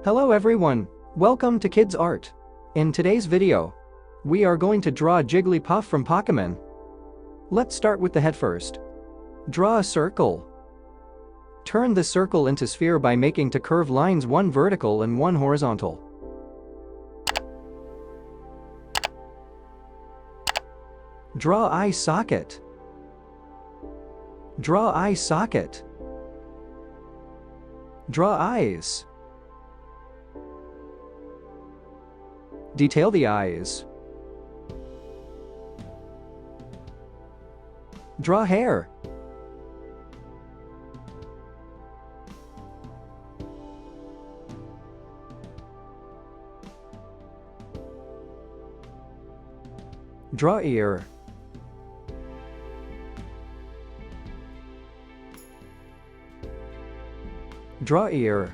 Hello everyone, welcome to Kidz Art. In today's video, we are going to draw Jigglypuff from Pokemon. Let's start with the head first. Draw a circle. Turn the circle into sphere by making two curved lines, one vertical and one horizontal. Draw eye socket. Draw eye socket. Draw eyes. Detail the eyes. Draw hair. Draw ear. Draw ear.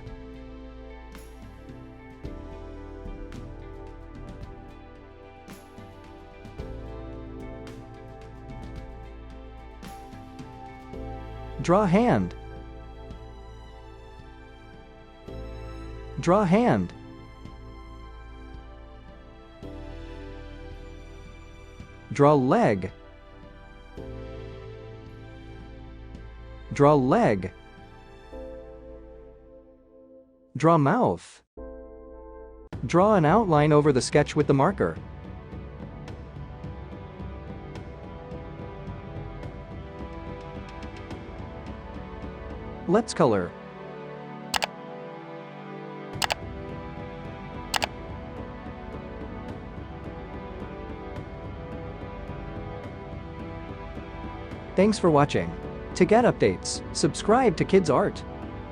Draw hand. Draw hand. Draw leg. Draw leg. Draw mouth. Draw an outline over the sketch with the marker. Let's color. Thanks for watching. To get updates, subscribe to Kidz Art.